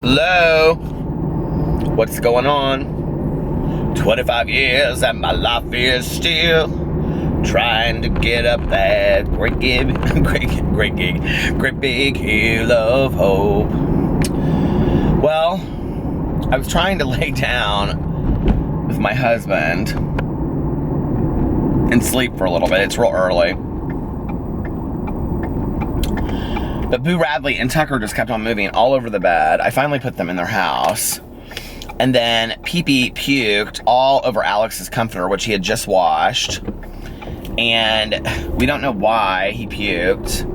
Hello? What's going on? 25 years and my life is still trying to get up that great big hill of hope. Well, I was trying to lay down with my husband and sleep for a little bit. It's real early. But Boo Radley and Tucker just kept on moving all over the bed. I finally put them in their house. And then Pee-Pee puked all over Alex's comforter, which he had just washed. And we don't know why he puked.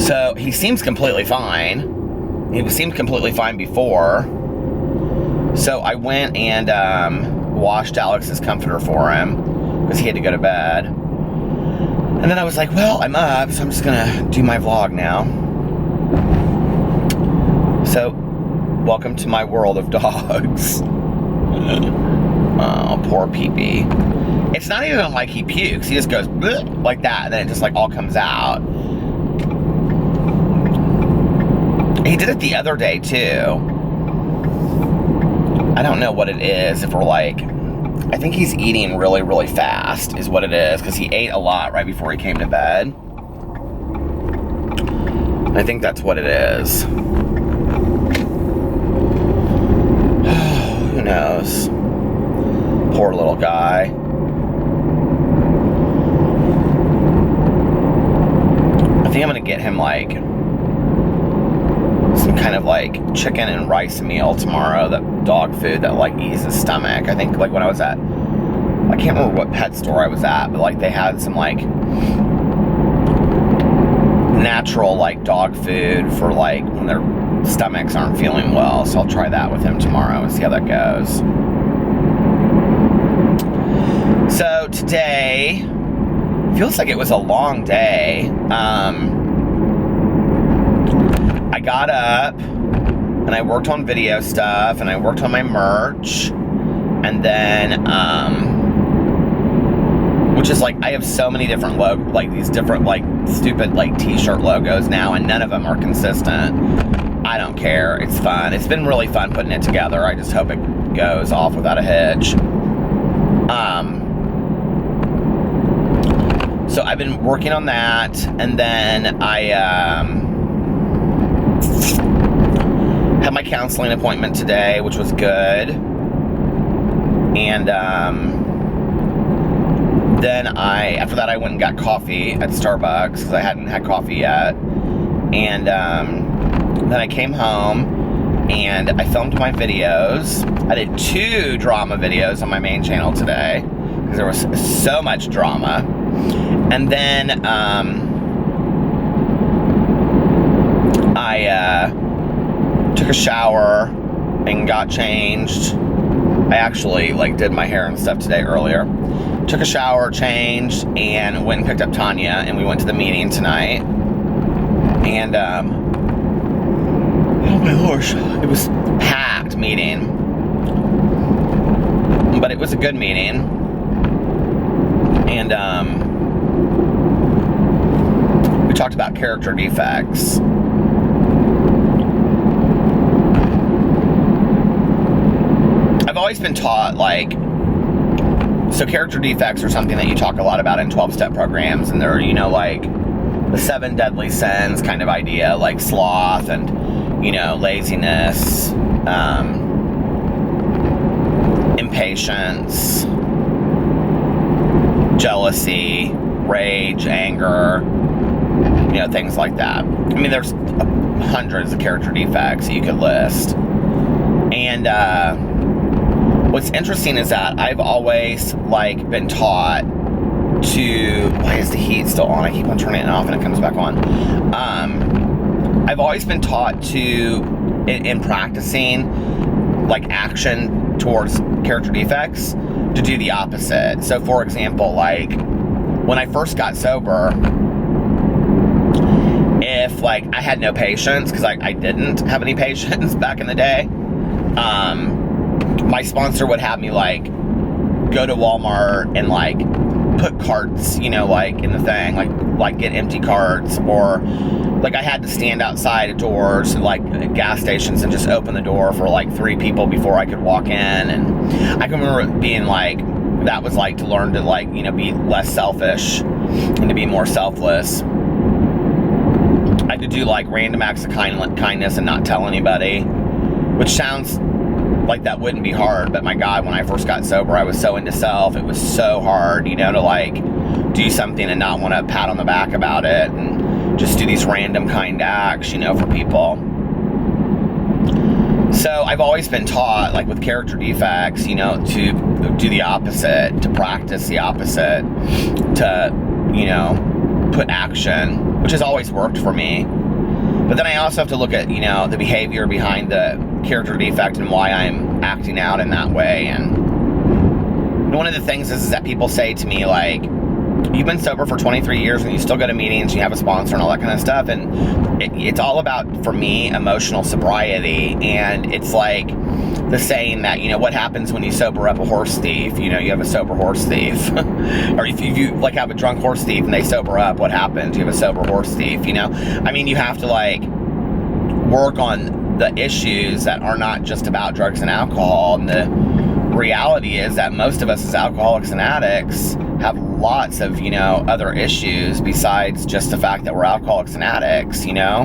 So he seems completely fine. He seemed completely fine before. So I went and washed Alex's comforter for him because he had to go to bed. And then I was like, well, I'm up, so I'm just gonna do my vlog now. So, welcome to my world of dogs. Oh, poor Pee-Pee. It's not even like he pukes, he just goes bleh, like that, and then it just like all comes out. He did it the other day too. I don't know what it is, if we're like, I think he's eating really, really fast is what it is, because he ate a lot right before he came to bed. I think that's what it is. Who knows? Poor little guy. I think I'm gonna get him like some kind of like chicken and rice meal tomorrow, that dog food that like eases his stomach. I think like when I was at, I can't remember what pet store I was at, but like they had some like natural like dog food for like when their stomachs aren't feeling well. So I'll try that with him tomorrow and see how that goes. So today feels like it was a long day. I got up and I worked on video stuff and I worked on my merch, and then which is like, I have so many different like these different like stupid like t-shirt logos now, and none of them are consistent. I don't care, it's fun. It's been really fun putting it together. I just hope it goes off without a hitch. So I've been working on that, and then I had my counseling appointment today, which was good. And then after that I went and got coffee at Starbucks because I hadn't had coffee yet. And then I came home and I filmed my videos. I did 2 drama videos on my main channel today because there was so much drama. And then I took a shower and got changed. I actually like did my hair and stuff today earlier. Took a shower, changed, and went and picked up Tanya, and we went to the meeting tonight. And oh my gosh, it was a packed meeting, but it was a good meeting. And we talked about character defects. I've always been taught, like, so character defects are something that you talk a lot about in 12-step programs, and they're, you know, like, the 7 deadly sins kind of idea, like sloth and, you know, laziness, impatience, jealousy, rage, anger, you know, things like that. I mean, there's hundreds of character defects that you could list. And, what's interesting is that I've always, like, been taught to... Why is the heat still on? I keep on turning it off and it comes back on. I've always been taught to, in practicing, like, action towards character defects, to do the opposite. So, for example, like, when I first got sober, if, like, I had no patience, because I didn't have any patience back in the day, my sponsor would have me, like, go to Walmart and, like, put carts, you know, like, in the thing, like get empty carts, or like I had to stand outside doors, like gas stations, and just open the door for like 3 people before I could walk in. And I can remember it being like, that was like to learn to like, you know, be less selfish and to be more selfless. I had to do like random acts of kindness and not tell anybody, which sounds like that wouldn't be hard, but my God, when I first got sober, I was so into self. It was so hard, you know, to like do something and not want to pat on the back about it and just do these random kind acts, you know, for people. So I've always been taught, like with character defects, you know, to do the opposite, to practice the opposite, to, you know, put action, which has always worked for me. But then I also have to look at, you know, the behavior behind the character defect and why I'm acting out in that way. And one of the things is that people say to me, like, you've been sober for 23 years and you still go to meetings, you have a sponsor and all that kind of stuff. And it's all about, for me, emotional sobriety. And it's like the saying that, you know, what happens when you sober up a horse thief? You know, you have a sober horse thief. Or if you like have a drunk horse thief and they sober up, what happens? You have a sober horse thief, you know? I mean, you have to like work on the issues that are not just about drugs and alcohol. And the reality is that most of us as alcoholics and addicts have lots of, you know, other issues besides just the fact that we're alcoholics and addicts, you know?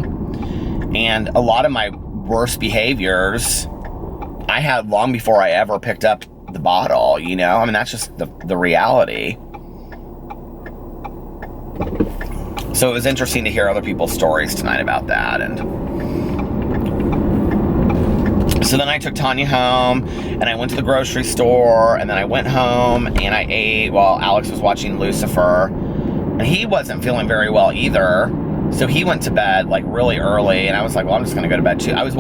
And a lot of my worst behaviors I had long before I ever picked up the bottle, you know? I mean, that's just the reality. So it was interesting to hear other people's stories tonight about that. And so then I took Tanya home, and I went to the grocery store, and then I went home, and I ate while Alex was watching Lucifer. And he wasn't feeling very well either, so he went to bed, like, really early, and I was like, well, I'm just gonna go to bed, too. I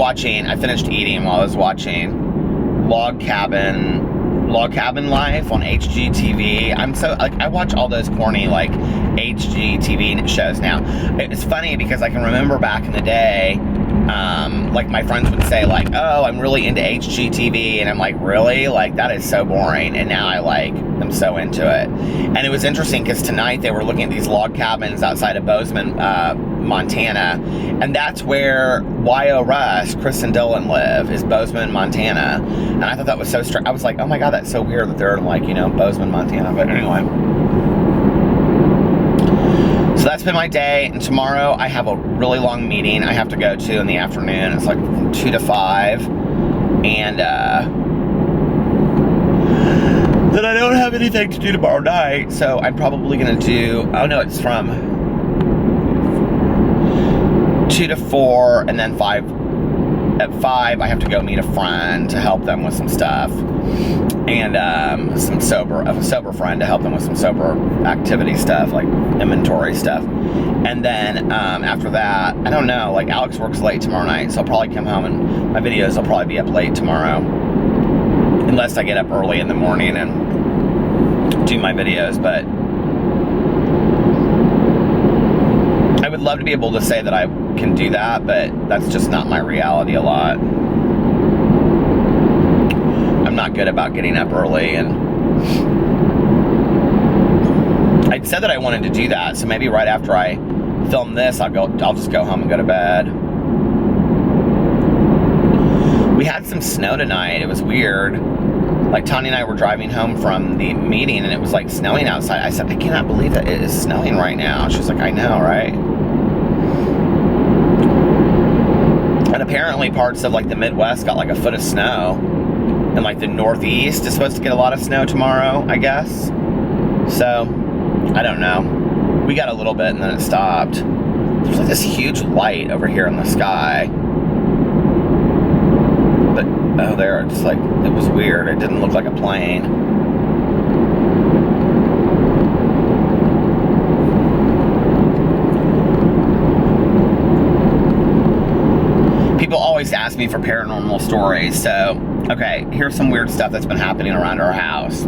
finished eating while I was watching Log Cabin Life on HGTV. I'm so, like, I watch all those corny, like, HGTV shows now. It's funny because I can remember back in the day, like my friends would say, like, oh, I'm really into HGTV, and I'm like, really? Like, that is so boring. And now I'm so into it. And it was interesting because tonight they were looking at these log cabins outside of Bozeman, Montana, and that's where Y.O. Russ, Chris and Dylan live, is Bozeman, Montana. And I thought that was so strange. I was like, oh my God, that's so weird that they're in, like, you know, Bozeman, Montana. But anyway. So that's been my day, and tomorrow I have a really long meeting I have to go to in the afternoon. It's like from 2 to 5, and then I don't have anything to do tomorrow night, so I'm probably gonna do, oh no, it's from 2 to 4, and then 5. At 5, I have to go meet a friend to help them with some stuff, and a sober friend to help them with some sober activity stuff, like inventory stuff. And then after that, I don't know, like Alex works late tomorrow night, so I'll probably come home and my videos will probably be up late tomorrow, unless I get up early in the morning and do my videos. But I would love to be able to say that I can do that, but that's just not my reality a lot. I'm not good about getting up early, and I said that I wanted to do that, so maybe right after I film this, I'll just go home and go to bed. We had some snow tonight. It was weird. Like, Tanya and I were driving home from the meeting, and it was like snowing outside. I said, I cannot believe that it is snowing right now. She was like, I know, right? And apparently parts of like the Midwest got like a foot of snow, and like the Northeast is supposed to get a lot of snow tomorrow, I guess. So I don't know, we got a little bit and then it stopped. There's like this huge light over here in the sky, but oh, there, it's like, it was weird. It didn't look like a plane. Always ask me for paranormal stories, so okay, here's some weird stuff that's been happening around our house.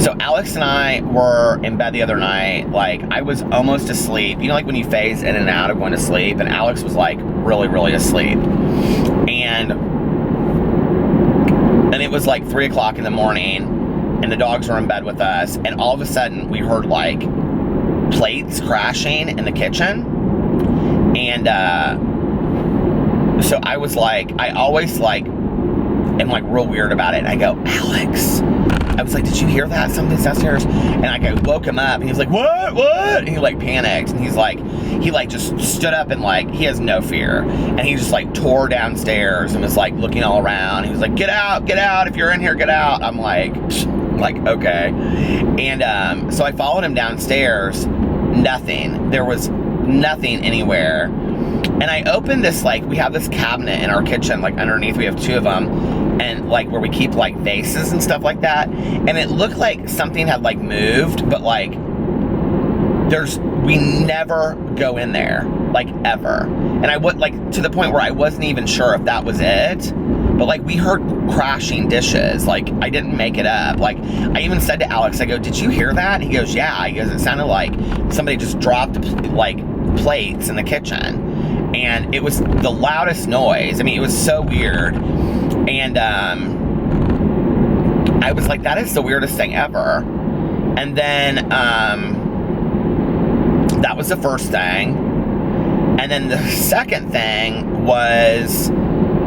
So Alex and I were in bed the other night, like I was almost asleep, you know, like when you phase in and out of going to sleep, and Alex was like really asleep, and it was like 3 o'clock in the morning, and the dogs were in bed with us, and all of a sudden we heard like plates crashing in the kitchen. And so I was like, I always like am like real weird about it. And I go, Alex, I was like, did you hear that? Something's downstairs. And I woke him up, and he was like, what? And he like panicked, and he like just stood up, and like, he has no fear. And he just like tore downstairs and was like looking all around. He was like, get out, if you're in here, get out. I'm like, okay. And so I followed him downstairs. Nothing. There was nothing anywhere. And I opened this, like, we have this cabinet in our kitchen, like underneath, we have 2 of them, and like where we keep like vases and stuff like that. And it looked like something had like moved, but like we never go in there, like, ever. And I would, like, to the point where I wasn't even sure if that was it. But like, we heard crashing dishes. Like, I didn't make it up. Like, I even said to Alex, I go, did you hear that? And he goes, yeah. He goes, it sounded like somebody just dropped like plates in the kitchen. And it was the loudest noise. I mean, it was so weird. And I was like, that is the weirdest thing ever. And then that was the first thing. And then the second thing was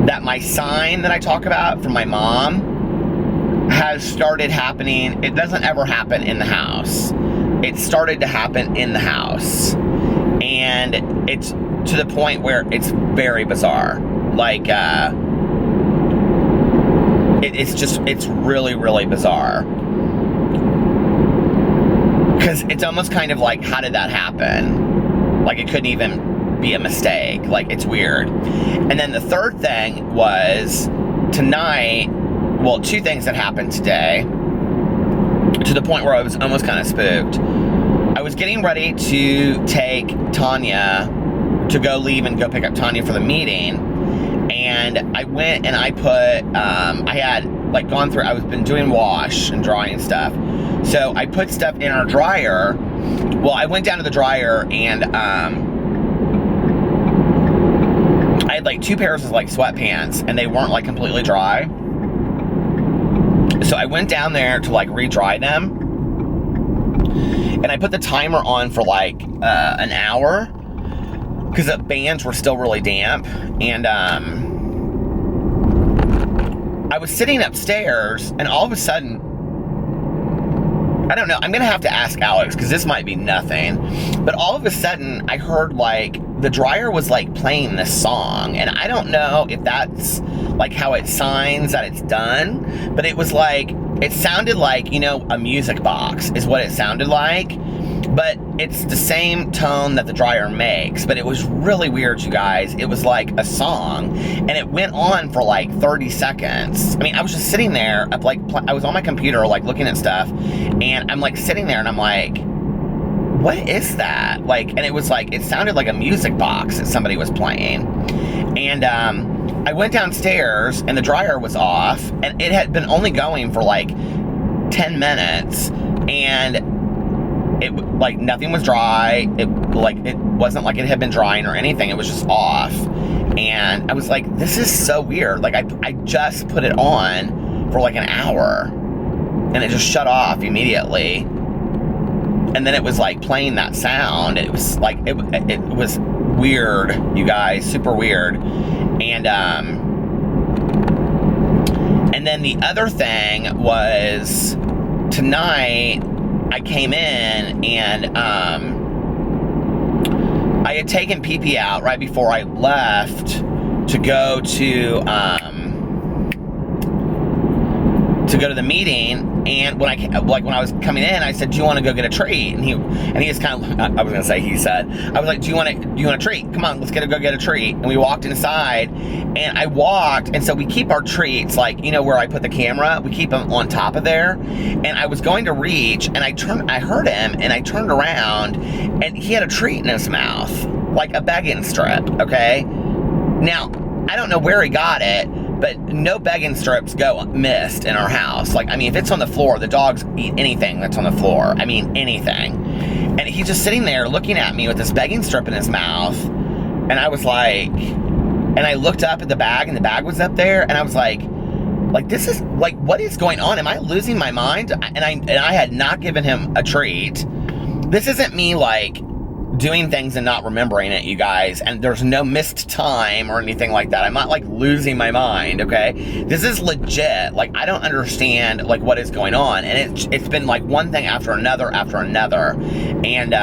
that my sign that I talk about from my mom has started happening. It doesn't ever happen in the house. It started to happen in the house. And it's to the point where it's very bizarre. Like, it's really, really bizarre. Because it's almost kind of like, how did that happen? Like, it couldn't even be a mistake. Like, it's weird. And then the third thing was tonight, well, 2 things that happened today, to the point where I was almost kind of spooked. I was getting ready to take Tanya, to go leave and go pick up Tanya for the meeting. And I went and I put, I had like gone through, I was been doing wash and drying stuff. So I put stuff in our dryer. Well, I went down to the dryer, and I had like 2 pairs of like sweatpants, and they weren't like completely dry. So I went down there to like re-dry them. And I put the timer on for like an hour, because the bands were still really damp. And I was sitting upstairs, and all of a sudden, I don't know, I'm gonna have to ask Alex, because this might be nothing, but all of a sudden I heard like the dryer was like playing this song, and I don't know if that's like how it signs that it's done, but it was like, it sounded like, you know, a music box is what it sounded like. But it's the same tone that the dryer makes. But it was really weird, you guys. It was like a song, and it went on for like 30 seconds. I mean, I was just sitting there, like, I was on my computer, like, looking at stuff, and I'm like sitting there, and I'm like, what is that? Like, and it was like, it sounded like a music box that somebody was playing. And I went downstairs, and the dryer was off, and it had been only going for like 10 minutes, and it, like, nothing was dry. It wasn't like it had been drying or anything. It was just off. And I was like, this is so weird. Like, I just put it on for like an hour, and it just shut off immediately. And then it was like playing that sound. It was like, it was weird, you guys, super weird. And then the other thing was tonight, I came in, and I had taken PP out right before I left to go to the meeting. And when I was coming in, I said, do you want to go get a treat? And he just kind of, I was gonna say he said, I was like, do you want a treat? Come on, let's go get a treat. And we walked inside, and I walked, and so we keep our treats, like, you know, where I put the camera, we keep them on top of there. And I was going to reach, and I heard him, and I turned around, and he had a treat in his mouth, like a begging strip, okay? Now, I don't know where he got it, but no begging strips go missed in our house. Like, I mean, if it's on the floor, the dogs eat anything that's on the floor. I mean, anything. And he's just sitting there looking at me with this begging strip in his mouth. And I was like, and I looked up at the bag, and the bag was up there, and I was like, this is, like, what is going on? Am I losing my mind? And I had not given him a treat. This isn't me, like, doing things and not remembering it, you guys, and there's no missed time or anything like that. I'm not like losing my mind, okay? This is legit. Like, I don't understand like what is going on, and it's been like one thing after another, and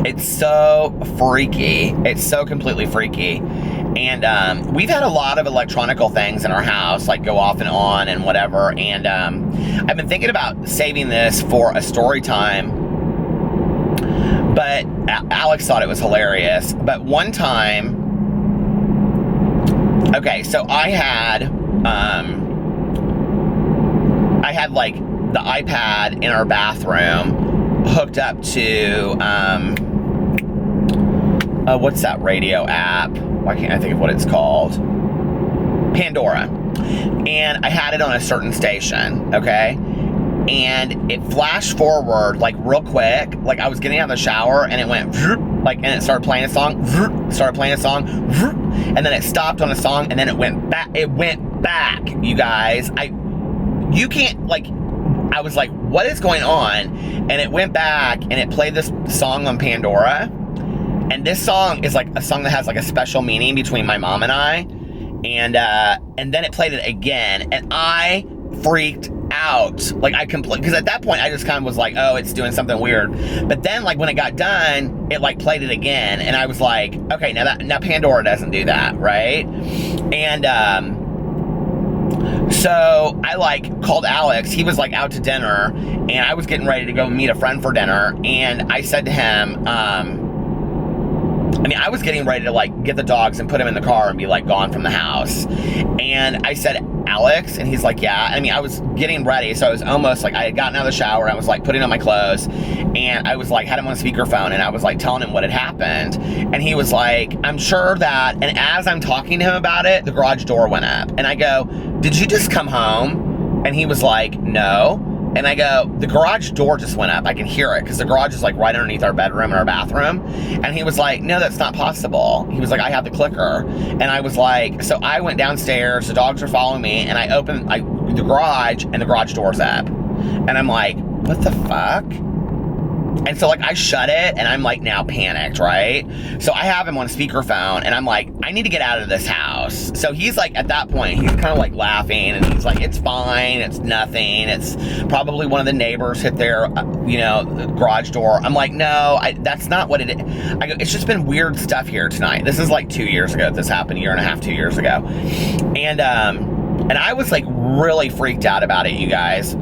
it's so freaky. It's so completely freaky. And we've had a lot of electronical things in our house, like go off and on and whatever. And I've been thinking about saving this for a story time, but Alex thought it was hilarious. But one time, okay, so I had like the iPad in our bathroom hooked up to what's that radio app? Why can't I think of what it's called? Pandora. And I had it on a certain station, okay? And it flashed forward like real quick. Like I was getting out of the shower and it went like, and it started playing a song, and then it stopped on a song, and then it went back. It went back, you guys. You can't, like, I was like, what is going on? And it went back and it played this song on Pandora. And this song is like a song that has like a special meaning between my mom and I. And then it played it again, and I freaked out. Like I completely, because at that point I just kind of was like, oh, it's doing something weird. But then like when it got done, it like played it again, and I was like, okay, now Pandora doesn't do that, right? And so I like called Alex. He was like out to dinner, and I was getting ready to go meet a friend for dinner, and I said to him, I was getting ready to like get the dogs and put them in the car and be like gone from the house. And I said, Alex? And he's like, yeah. I was getting ready. So I was almost like, I had gotten out of the shower. I was like putting on my clothes, and I was like, had him on speakerphone, and I was like telling him what had happened. And he was like, I'm sure that, and as I'm talking to him about it, the garage door went up. And I go, did you just come home? And he was like, no. And I go, the garage door just went up. I can hear it because the garage is like right underneath our bedroom and our bathroom. And he was like, no, that's not possible. He was like, I have the clicker. And I was like, so I went downstairs, the dogs are following me, and I opened the garage, and the garage door's up. And I'm like, what the fuck? And so like I shut it, and I'm like now panicked, right? So I have him on speakerphone, and I'm like, I need to get out of this house. So he's like, at that point, he's kind of like laughing, and he's like, it's fine, it's nothing, it's probably one of the neighbors hit their, the garage door. I'm like, no, that's not what it is. I go, it's just been weird stuff here tonight. This is like 2 years ago this happened, a year and a half, 2 years ago. And I was like really freaked out about it, you guys.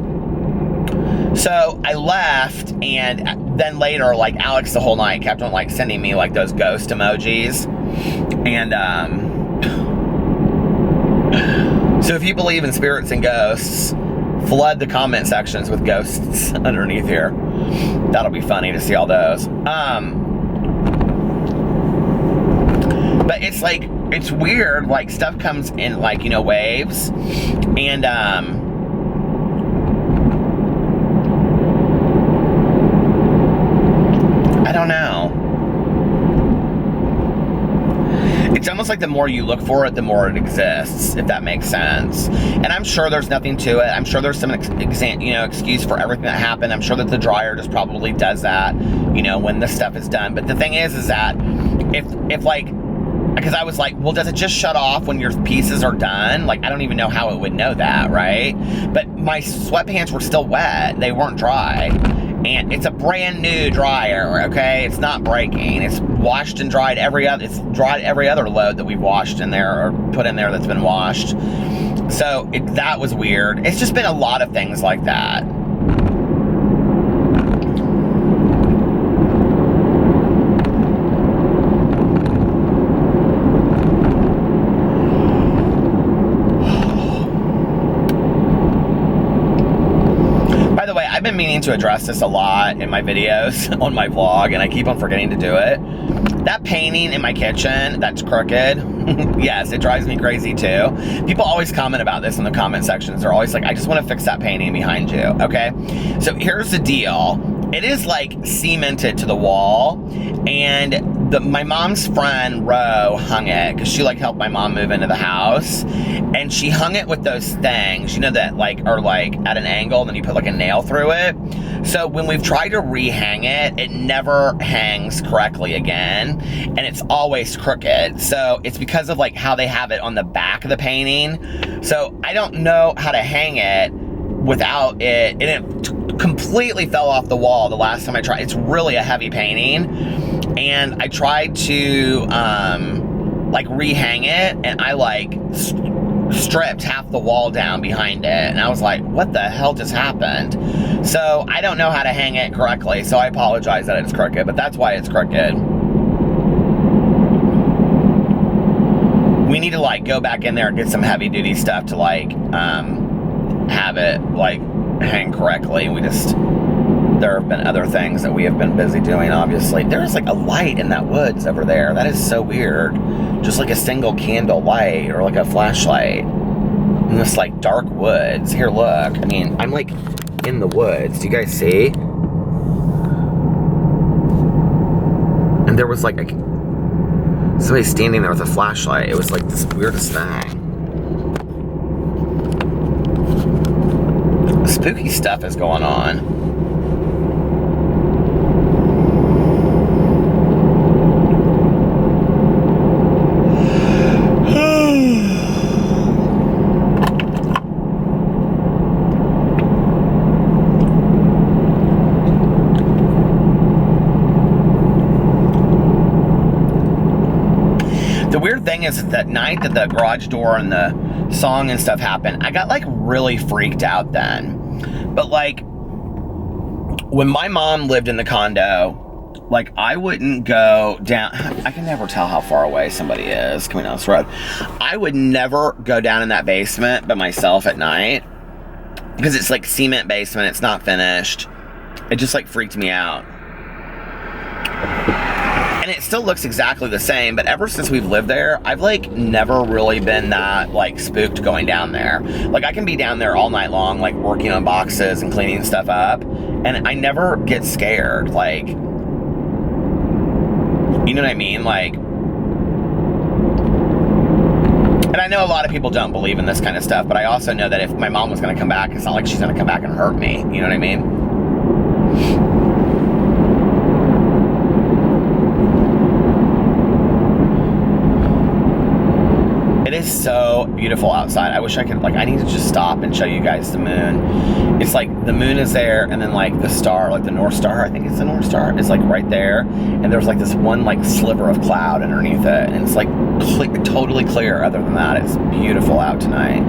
So I left, and then later, like Alex the whole night kept on like sending me like those ghost emojis. And so if you believe in spirits and ghosts, flood the comment sections with ghosts underneath here. That'll be funny to see all those. But it's like, it's weird, like stuff comes in like, waves. And I don't know. It's almost like the more you look for it, the more it exists, if that makes sense. And I'm sure there's nothing to it. I'm sure there's some excuse for everything that happened. I'm sure that the dryer just probably does that, when this stuff is done. But the thing is that if like, because I was like, well, does it just shut off when your pieces are done? Like, I don't even know how it would know that, right? But my sweatpants were still wet. They weren't dry. And it's a brand new dryer, okay? It's not breaking. It's washed and dried it's dried every other load that we've washed in there or put in there that's been washed. So that was weird. It's just been a lot of things like that. I've been meaning to address this a lot in my videos on my vlog, and I keep on forgetting to do it. That painting in my kitchen that's crooked, yes, it drives me crazy too. People always comment about this in the comment sections. They're always like, I just want to fix that painting behind you, okay? So here's the deal. It is like cemented to the wall, and my mom's friend Ro hung it because she like helped my mom move into the house, and she hung it with those things, you know, that like are like at an angle and then you put like a nail through it. So when we've tried to rehang it, it never hangs correctly again, and it's always crooked. So it's because of like how they have it on the back of the painting. So I don't know how to hang it without it, and it completely fell off the wall the last time I tried. It's really a heavy painting. And I tried to, like, rehang it, and I, like, stripped half the wall down behind it, and I was like, what the hell just happened? So, I don't know how to hang it correctly, so I apologize that it's crooked, but that's why it's crooked. We need to, like, go back in there and get some heavy-duty stuff to, like, have it, like, hang correctly. There have been other things that we have been busy doing, obviously. There's like a light in that woods over there. That is so weird. Just like a single candle light or like a flashlight in this like dark woods. Here, look. I mean, I'm like in the woods. Do you guys see? And there was like somebody standing there with a flashlight. It was like this weirdest thing. Spooky stuff is going on. The weird thing is that night that the garage door and the song and stuff happened, I got like really freaked out then. But like when my mom lived in the condo, like I wouldn't go down. I can never tell how far away somebody is coming down this road. I would never go down in that basement by myself at night because it's like cement basement. It's not finished. It just like freaked me out. And it still looks exactly the same, but ever since we've lived there, I've like never really been that like spooked going down there. Like I can be down there all night long, like working on boxes and cleaning stuff up, and I never get scared. Like, you know what I mean? Like, and I know a lot of people don't believe in this kind of stuff, but I also know that if my mom was going to come back, it's not like she's going to come back and hurt me. You know what I mean? It is so beautiful outside. I wish I could, like, I need to just stop and show you guys the moon. It's like the moon is there, and then like the star, like the North Star, I think it's the North Star, is like right there, and there's like this one like sliver of cloud underneath it, and it's like totally clear. Other than that, it's beautiful out tonight.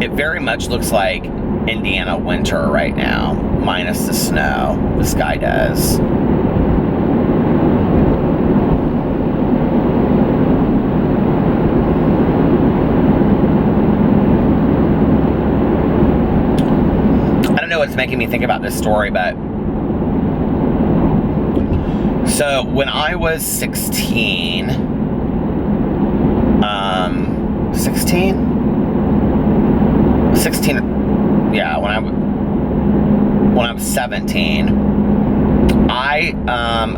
It very much looks like Indiana winter right now, minus the snow. The sky does. What's making me think about this story, but so when I was 16, yeah, when I was 17,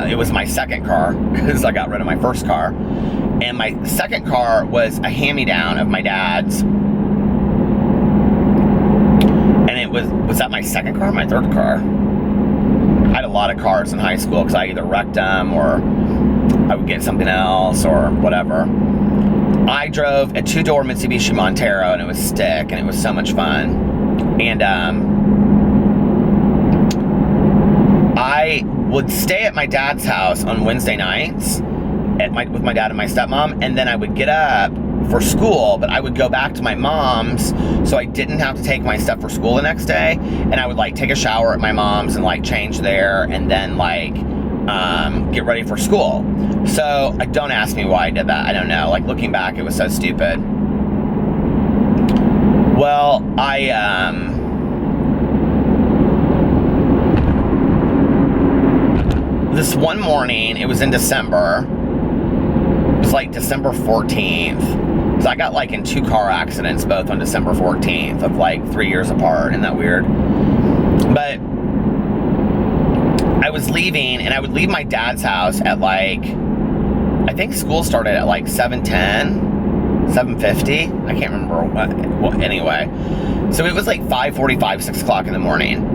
it was my second car because I got rid of my first car, and my second car was a hand-me-down of my dad's. And it was that my second car or my third car? I had a lot of cars in high school because I either wrecked them or I would get something else or whatever. I drove a two-door Mitsubishi Montero, and it was stick, and it was so much fun. And I would stay at my dad's house on Wednesday nights with my dad and my stepmom, and then I would get up for school, but I would go back to my mom's so I didn't have to take my stuff for school the next day, and I would like take a shower at my mom's and like change there and then like get ready for school. So don't ask me why I did that. I don't know. Like looking back, it was so stupid. Well, this one morning, it was in December. It was like December 14th. So I got like in 2 car accidents, both on December 14th of like 3 years apart. Isn't that weird? But I was leaving, and I would leave my dad's house at like, I think school started at like 7:10, 7:50. I can't remember what, anyway. So it was like 5:45, 6 o'clock in the morning.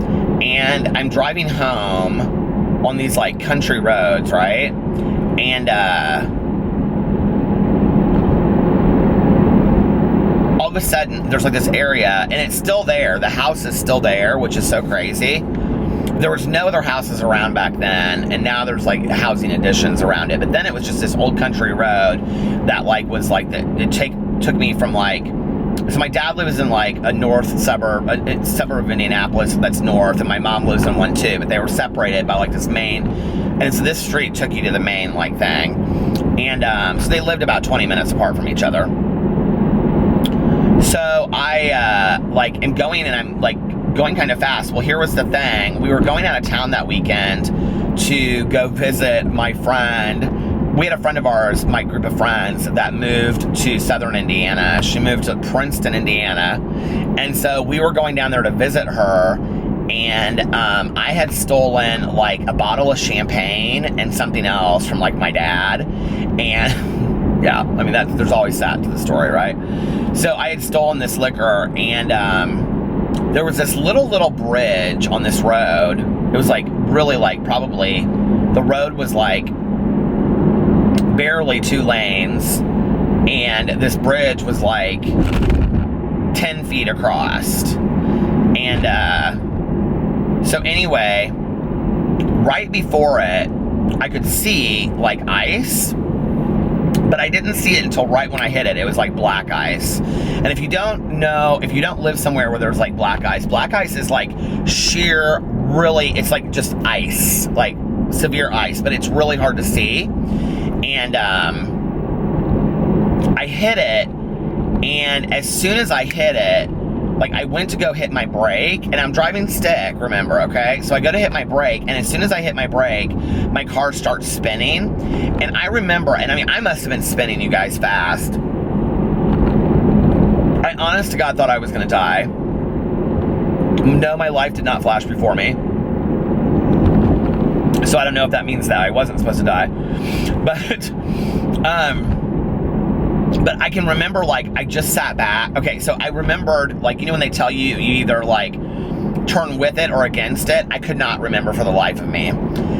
And I'm driving home on these like country roads, right? And all of a sudden there's like this area, and it's still there. The house is still there, which is so crazy. There was no other houses around back then, and now there's like housing additions around it. But then it was just this old country road that like was like took me from like, so my dad lives in like a north suburb, a suburb of Indianapolis that's north, and my mom lives in one too, but they were separated by like this main, and so this street took you to the main like thing. And so they lived about 20 minutes apart from each other. So I like am going, and I'm like going kind of fast. Well, here was the thing. We were going out of town that weekend to go visit my friend. We had a friend of ours, my group of friends, that moved to southern Indiana. She moved to Princeton, Indiana. And so we were going down there to visit her. And I had stolen like a bottle of champagne and something else from like my dad. And yeah, I mean, there's always that to the story, right? So I had stolen this liquor, and there was this little bridge on this road. It was like really like probably, the road was like barely 2 lanes, and this bridge was like 10 feet across. And so anyway, right before it, I could see like ice, but I didn't see it until right when I hit it. It was like black ice. And if you don't know, if you don't live somewhere where there's like black ice is like sheer, really, it's like just ice, like severe ice, but it's really hard to see. And I hit it, and as soon as I hit it, like I went to go hit my brake, and I'm driving stick, remember, okay? So I go to hit my brake, and as soon as I hit my brake, my car starts spinning. And I remember, and I mean, I must have been spinning, you guys, fast. I honest to God thought I was gonna die. No, my life did not flash before me. So I don't know if that means that I wasn't supposed to die. But I can remember, like, I just sat back. Okay, so I remembered, like, you know when they tell you, you either, like, turn with it or against it? I could not remember for the life of me.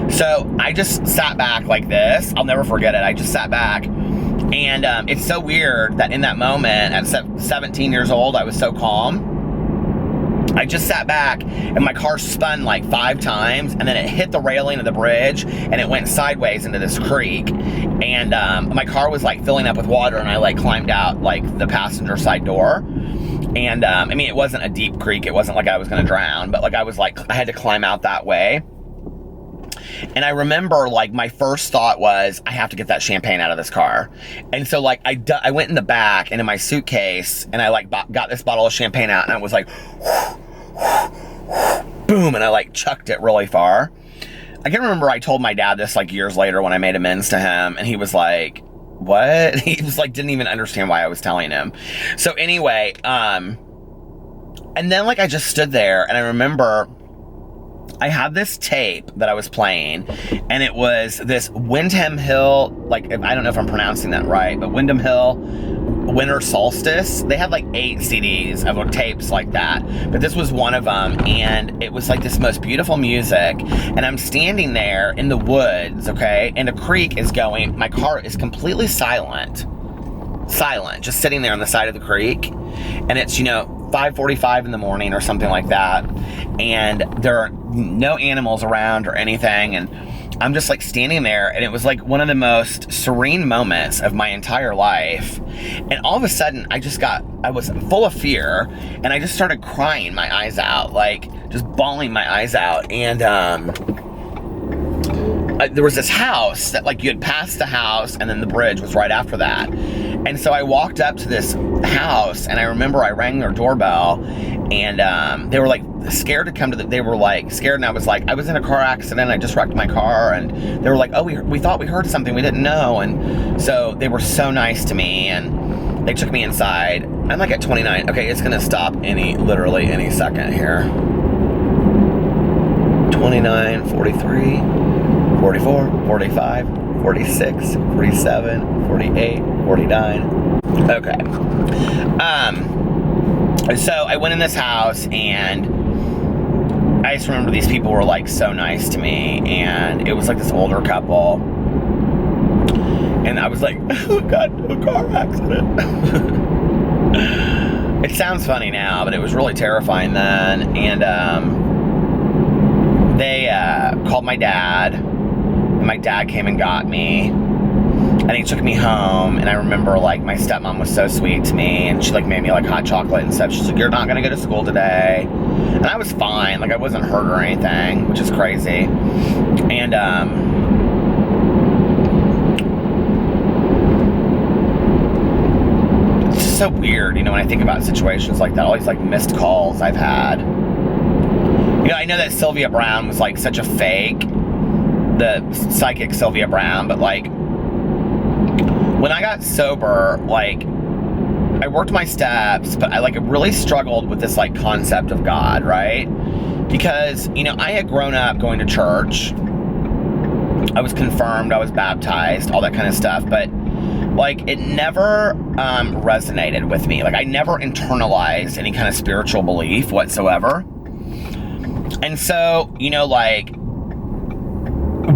So I just sat back like this. I'll never forget it. I just sat back. And it's so weird that in that moment, at 17 years old, I was so calm. I just sat back, and my car spun like 5 times, and then it hit the railing of the bridge, and it went sideways into this creek. And my car was like filling up with water, and I like climbed out like the passenger side door. And I mean, it wasn't a deep creek. It wasn't like I was gonna drown, but like I had to climb out that way. And I remember, like, my first thought was, I have to get that champagne out of this car. And so, like, I went in the back and in my suitcase, and I, like, got this bottle of champagne out, and I was like, boom, and I, like, chucked it really far. I can remember I told my dad this, like, years later when I made amends to him, and he was like, what? He was like, didn't even understand why I was telling him. So anyway, and then, like, I just stood there, and I remember I had this tape that I was playing, and it was this Windham Hill, like, I don't know if I'm pronouncing that right, but Windham Hill Winter Solstice. They had like 8 CDs of tapes like that, but this was one of them, and it was like this most beautiful music, and I'm standing there in the woods, okay, and a creek is going, my car is completely silent, just sitting there on the side of the creek, and it's, you know, 5:45 in the morning or something like that, and there are no animals around or anything, and I'm just like standing there, and it was like one of the most serene moments of my entire life. And all of a sudden I was full of fear, and I just started crying my eyes out, like just bawling my eyes out. And there was this house that, like, you had passed the house, and then the bridge was right after that. And so I walked up to this house, and I remember I rang their doorbell, and they were like scared to come to they were like scared, and I was like, I was in a car accident, I just wrecked my car, and they were like, oh, we thought we heard something, we didn't know. And so they were so nice to me, and they took me inside. I'm like at 29. Okay, it's gonna stop literally any second here. 29, 43, 44, 45, 46, 47, 48, 49. Okay. So I went in this house, and I just remember these people were like so nice to me, and it was like this older couple, and I was like, oh God, a car accident. It sounds funny now, but it was really terrifying then. And they called my dad, and my dad came and got me, and he took me home. And I remember, like, my stepmom was so sweet to me, and she, like, made me, like, hot chocolate and stuff. She's like, you're not gonna go to school today. And I was fine. Like, I wasn't hurt or anything, which is crazy. And, it's just so weird, you know, when I think about situations like that, all these, like, missed calls I've had. You know, I know that Sylvia Browne was, like, such a fake, the psychic Sylvia Browne, but, like, when I got sober, like, I worked my steps, but I, like, really struggled with this, like, concept of God, right? Because, you know, I had grown up going to church. I was confirmed, I was baptized, all that kind of stuff, but, like, it never resonated with me. Like, I never internalized any kind of spiritual belief whatsoever. And so, you know, like,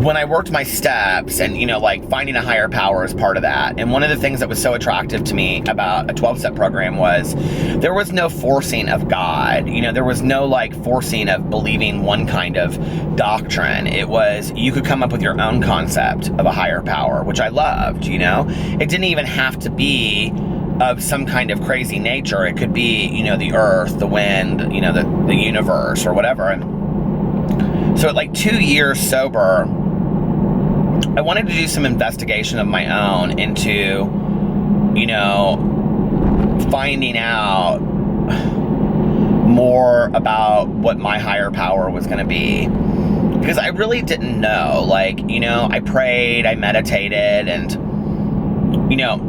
when I worked my steps, and, you know, like, finding a higher power is part of that. And one of the things that was so attractive to me about a 12-step program was there was no forcing of God. You know, there was no, like, forcing of believing one kind of doctrine. It was, you could come up with your own concept of a higher power, which I loved, you know. It didn't even have to be of some kind of crazy nature. It could be, you know, the earth, the wind, you know, the universe, or whatever. And so at, like, 2 years sober, I wanted to do some investigation of my own into, you know, finding out more about what my higher power was going to be. Because I really didn't know. Like, you know, I prayed, I meditated, and, you know,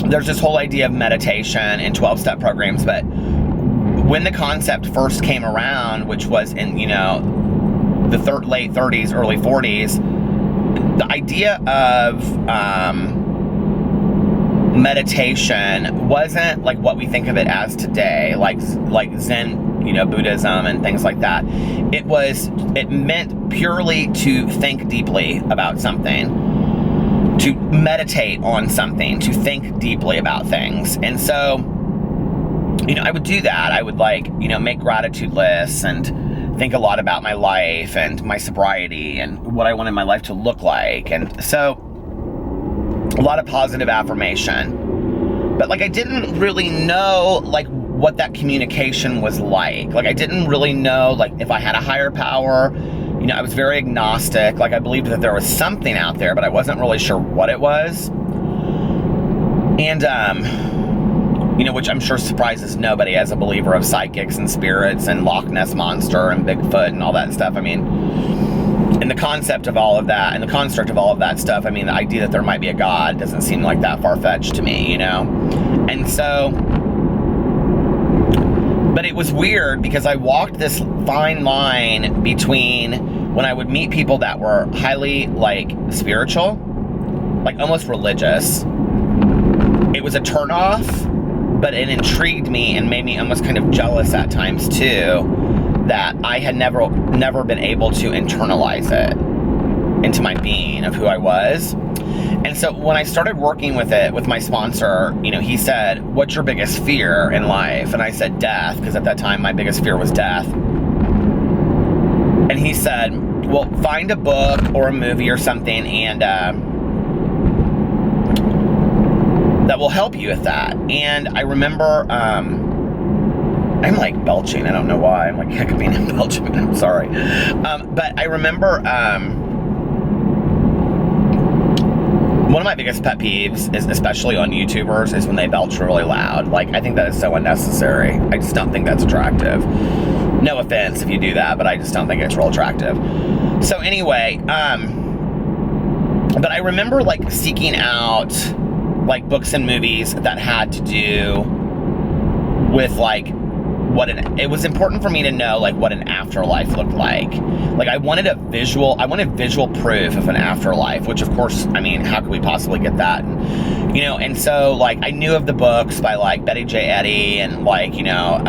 there's this whole idea of meditation in 12-step programs, but when the concept first came around, which was in, you know, the late 30s, early 40s, the idea of meditation wasn't like what we think of it as today, like Zen, you know, Buddhism and things like that. It meant purely to think deeply about something, to meditate on something, to think deeply about things. And so, you know, I would do that. I would, like, you know, make gratitude lists and think a lot about my life and my sobriety and what I wanted my life to look like. And so, a lot of positive affirmation. But, like, I didn't really know, like, what that communication was like. Like, I didn't really know, like, if I had a higher power. You know, I was very agnostic. Like, I believed that there was something out there, but I wasn't really sure what it was. And, you know, which I'm sure surprises nobody as a believer of psychics and spirits and Loch Ness Monster and Bigfoot and all that stuff. I mean, and the concept of all of that and the construct of all of that stuff, I mean, the idea that there might be a God doesn't seem like that far-fetched to me, you know? And so, but it was weird because I walked this fine line between when I would meet people that were highly, like, spiritual, like almost religious. It was a turnoff. But it intrigued me and made me almost kind of jealous at times too, that I had never been able to internalize it into my being of who I was. And so when I started working with it, with my sponsor, you know, he said, what's your biggest fear in life? And I said, death, because at that time my biggest fear was death. And he said, well, find a book or a movie or something and that will help you with that. And I remember, I'm like belching, I don't know why, I'm like hiccuping and belching, I'm sorry. But I remember, one of my biggest pet peeves is, especially on YouTubers, is when they belch really loud. Like, I think that is so unnecessary. I just don't think that's attractive. No offense if you do that, but I just don't think it's real attractive. So anyway, but I remember, like, seeking out, like, books and movies that had to do with, like, it was important for me to know like what an afterlife looked like. Like I wanted visual proof of an afterlife, which of course, I mean, how could we possibly get that? And, you know, and so like I knew of the books by like Betty J. Eddy and like, you know,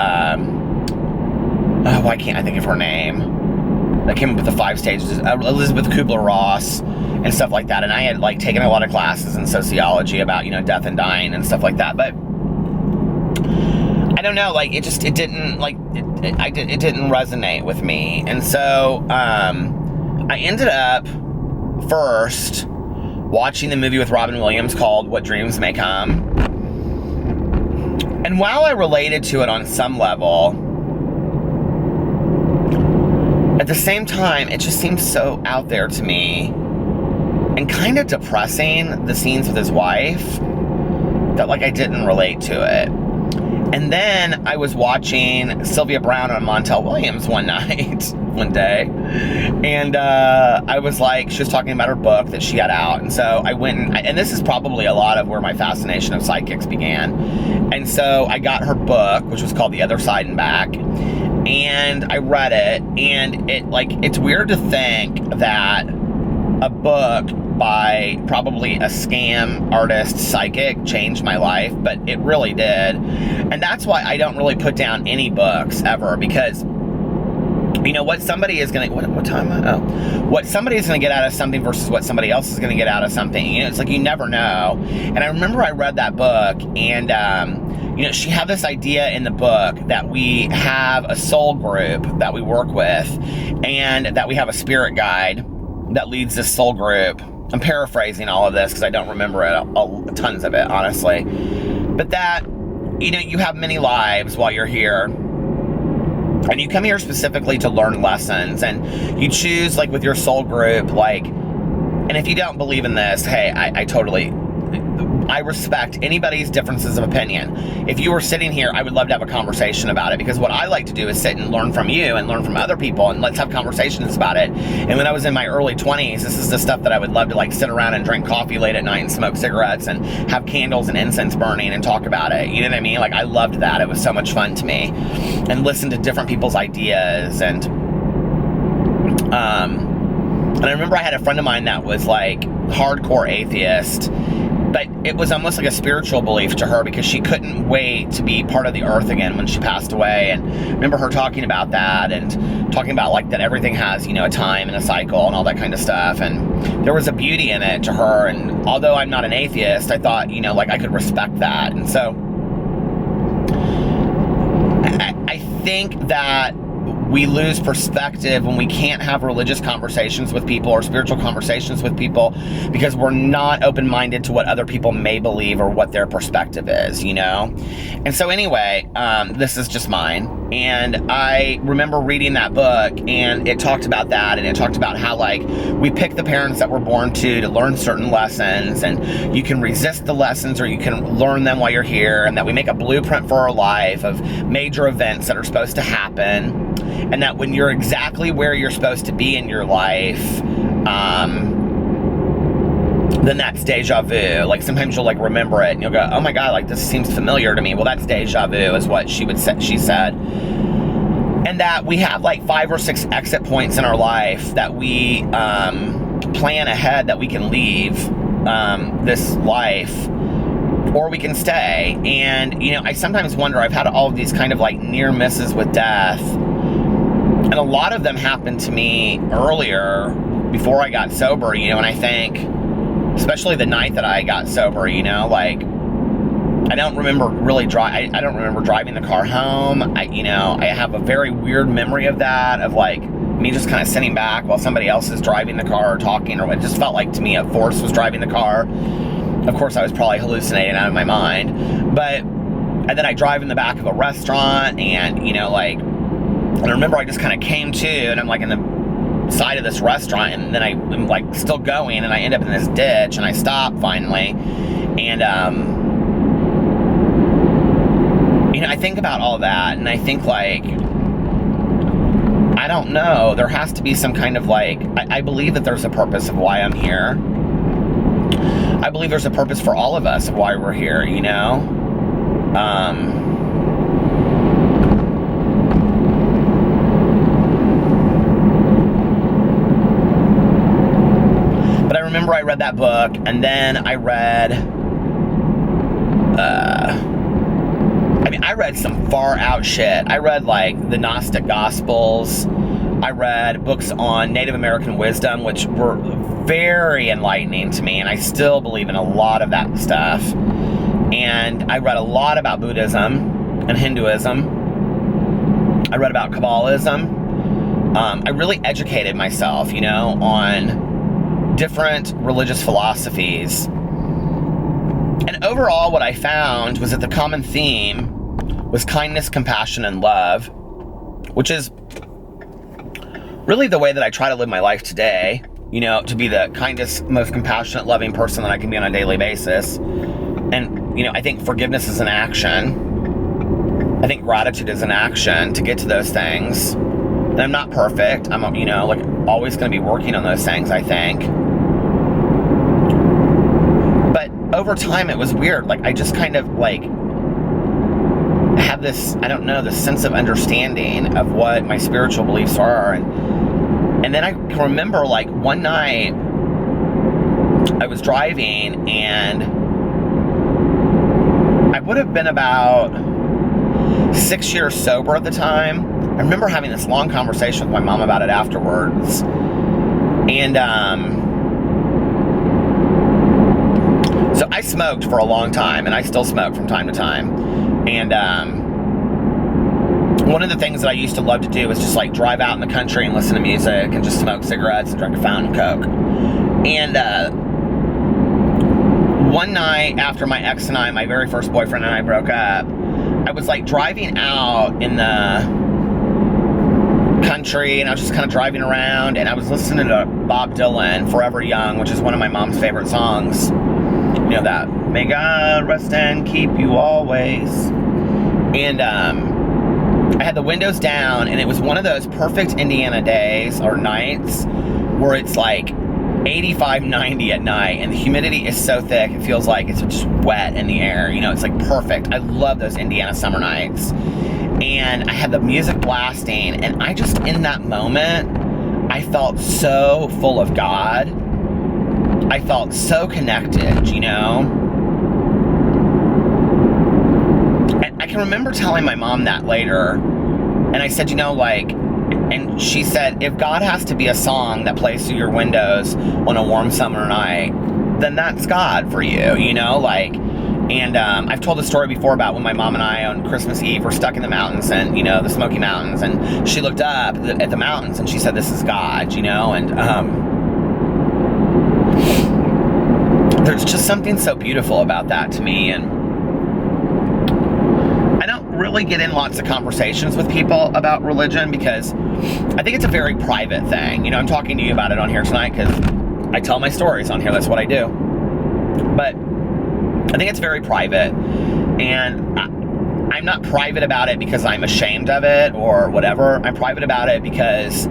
why can't I think of her name? That came up with the 5 stages, Elizabeth Kubler-Ross and stuff like that. And I had like taken a lot of classes in sociology about, you know, death and dying and stuff like that. But I don't know, like it didn't resonate with me. And so I ended up first watching the movie with Robin Williams called What Dreams May Come. And while I related to it on some level, at the same time, it just seemed so out there to me and kind of depressing, the scenes with his wife, that like I didn't relate to it. And then I was watching Sylvia Browne and Montel Williams one day, and I was like, she was talking about her book that she had out, and so I went, and this is probably a lot of where my fascination of psychics began, and so I got her book, which was called The Other Side and Back, and I read it, and it's weird to think that a book by probably a scam artist psychic changed my life, but it really did. And that's why I don't really put down any books ever, because you know what somebody is gonna what time what somebody is gonna get out of something versus what somebody else is gonna get out of something. You know, it's like you never know. And I remember I read that book, and you know, she had this idea in the book that we have a soul group that we work with, and that we have a spirit guide that leads this soul group. I'm paraphrasing all of this because I don't remember it, tons of it, honestly. But that, you know, you have many lives while you're here. And you come here specifically to learn lessons. And you choose, like, with your soul group, like, and if you don't believe in this, hey, I respect anybody's differences of opinion. If you were sitting here, I would love to have a conversation about it, because what I like to do is sit and learn from you and learn from other people, and let's have conversations about it. And when I was in my early 20s, this is the stuff that I would love to like sit around and drink coffee late at night and smoke cigarettes and have candles and incense burning and talk about it. You know what I mean? Like I loved that. It was so much fun to me, and listen to different people's ideas. And I remember I had a friend of mine that was like hardcore atheist, but it was almost like a spiritual belief to her, because she couldn't wait to be part of the earth again when she passed away. And I remember her talking about that, and talking about like that everything has, you know, a time and a cycle and all that kind of stuff. And there was a beauty in it to her. And although I'm not an atheist, I thought, you know, like I could respect that. And so I think that we lose perspective when we can't have religious conversations with people or spiritual conversations with people, because we're not open-minded to what other people may believe or what their perspective is, you know? And so anyway, this is just mine. And I remember reading that book, and it talked about that, and it talked about how like we pick the parents that we're born to learn certain lessons, and you can resist the lessons or you can learn them while you're here, and that we make a blueprint for our life of major events that are supposed to happen. And that when you're exactly where you're supposed to be in your life, then that's deja vu. Like sometimes you'll like remember it and you'll go, oh my God, like this seems familiar to me. Well, that's deja vu is what she said. And that we have like 5 or 6 exit points in our life that we plan ahead, that we can leave this life, or we can stay. And, you know, I sometimes wonder, I've had all of these kind of like near misses with death, and a lot of them happened to me earlier, before I got sober, you know, and I think, especially the night that I got sober, you know, like, I don't remember really I don't remember driving the car home. I have a very weird memory of that, of like, me just kind of sitting back while somebody else is driving the car or talking, or it just felt like to me a force was driving the car. Of course, I was probably hallucinating out of my mind, and then I drive in the back of a restaurant, and, you know, like, and I remember I just kind of came to, and I'm like in the side of this restaurant, and then I'm like still going, and I end up in this ditch, and I stop finally, and you know, I think about all that, and I think like, I don't know, there has to be some kind of like, I believe that there's a purpose of why I'm here. I believe there's a purpose for all of us of why we're here, you know? remember I read that book, and then I read, I read some far out shit. I read like the Gnostic Gospels. I read books on Native American wisdom, which were very enlightening to me, and I still believe in a lot of that stuff. And I read a lot about Buddhism and Hinduism. I read about Kabbalism. I really educated myself, on different religious philosophies. And overall, what I found was that the common theme was kindness, compassion, and love, which is really the way that I try to live my life today, to be the kindest, most compassionate, loving person that I can be on a daily basis. And, I think forgiveness is an action. I think gratitude is an action to get to those things. And I'm not perfect. I'm, always going to be working on those things, I think. But over time, it was weird. Like, I just kind of, have this, this sense of understanding of what my spiritual beliefs are. And then I can remember, one night I was driving, and I would have been about 6 years sober at the time. I remember having this long conversation with my mom about it afterwards. And so I smoked for a long time, and I still smoke from time to time. And one of the things that I used to love to do was just drive out in the country and listen to music and just smoke cigarettes and drink a fountain Coke. And one night after my ex and I, my very first boyfriend and I broke up, I was driving out in the country, and I was just kind of driving around, and I was listening to Bob Dylan, Forever Young, which is one of my mom's favorite songs. That, may God rest and keep you always. And I had the windows down, and it was one of those perfect Indiana days or nights where it's 85, 90 at night, and the humidity is so thick, it feels like it's just wet in the air. It's perfect. I love those Indiana summer nights. And I had the music blasting, and I just, in that moment, I felt so full of God. I felt so connected, And I can remember telling my mom that later, and I said, and she said, if God has to be a song that plays through your windows on a warm summer night, then that's God for you, And I've told the story before about when my mom and I on Christmas Eve were stuck in the mountains, and, the Smoky Mountains, and she looked up at the mountains and she said, this is God, and there's just something so beautiful about that to me. And I don't really get in lots of conversations with people about religion because I think it's a very private thing. I'm talking to you about it on here tonight because I tell my stories on here. That's what I do. But I think it's very private, and I'm not private about it because I'm ashamed of it or whatever. I'm private about it because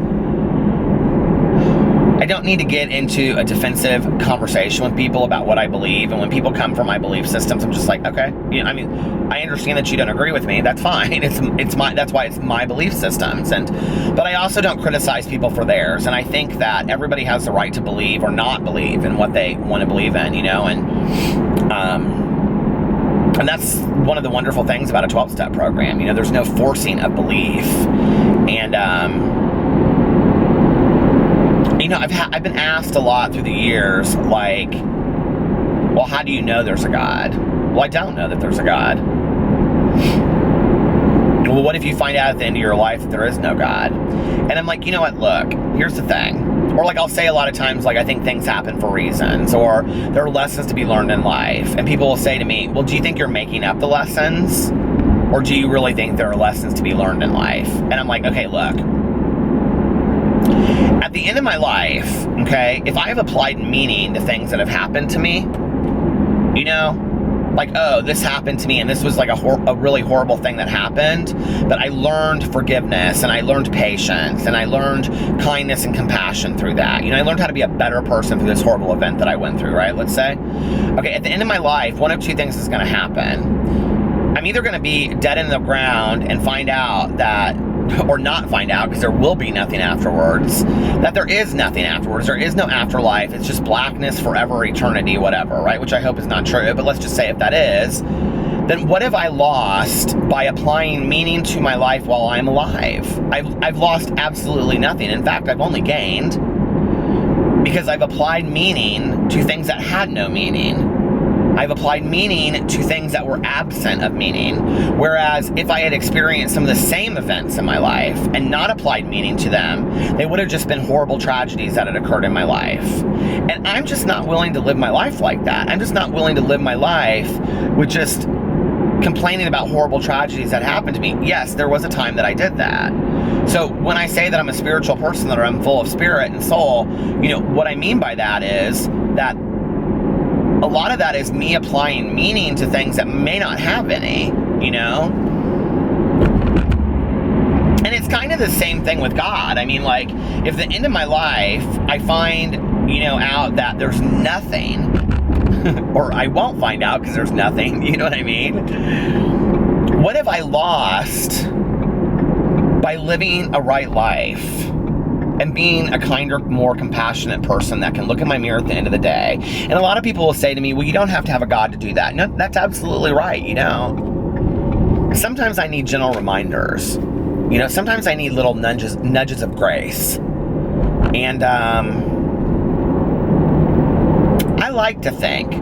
I don't need to get into a defensive conversation with people about what I believe. And when people come from my belief systems, I'm just like, okay, I understand that you don't agree with me. That's fine. That's why it's my belief systems. But I also don't criticize people for theirs. And I think that everybody has the right to believe or not believe in what they want to believe in, and that's one of the wonderful things about a 12-step program. There's no forcing of belief. And, I've been asked a lot through the years, well, how do you know there's a God? Well, I don't know that there's a God. Well, what if you find out at the end of your life that there is no God? And I'm like, you know what, look, here's the thing. Or I'll say a lot of times, I think things happen for reasons, or there are lessons to be learned in life. And people will say to me, well, do you think you're making up the lessons? Or do you really think there are lessons to be learned in life? And I'm like, okay, look. At the end of my life, okay, if I have applied meaning to things that have happened to me, oh, this happened to me, and this was a really horrible thing that happened, but I learned forgiveness, and I learned patience, and I learned kindness and compassion through that. I learned how to be a better person through this horrible event that I went through, right? Let's say. Okay, at the end of my life, one of two things is going to happen. I'm either going to be dead in the ground and find out that or not find out, because there will be nothing afterwards, that there is nothing afterwards, there is no afterlife, it's just blackness forever, eternity, whatever, right? Which I hope is not true, but let's just say if that is, then what have I lost by applying meaning to my life while I'm alive? I've lost absolutely nothing. In fact, I've only gained, because I've applied meaning to things that had no meaning. I've applied meaning to things that were absent of meaning. Whereas if I had experienced some of the same events in my life and not applied meaning to them, they would have just been horrible tragedies that had occurred in my life. And I'm just not willing to live my life like that. I'm just not willing to live my life with just complaining about horrible tragedies that happened to me. Yes, there was a time that I did that. So when I say that I'm a spiritual person, that I'm full of spirit and soul, what I mean by that is that a lot of that is me applying meaning to things that may not have any, And it's kind of the same thing with God. I mean, like, if at the end of my life, I find, out that there's nothing, or I won't find out because there's nothing, you know what I mean? What have I lost by living a right life and being a kinder, more compassionate person that can look in my mirror at the end of the day? And a lot of people will say to me, well, you don't have to have a God to do that. No, that's absolutely right, Sometimes I need gentle reminders. Sometimes I need little nudges of grace. And I like to think,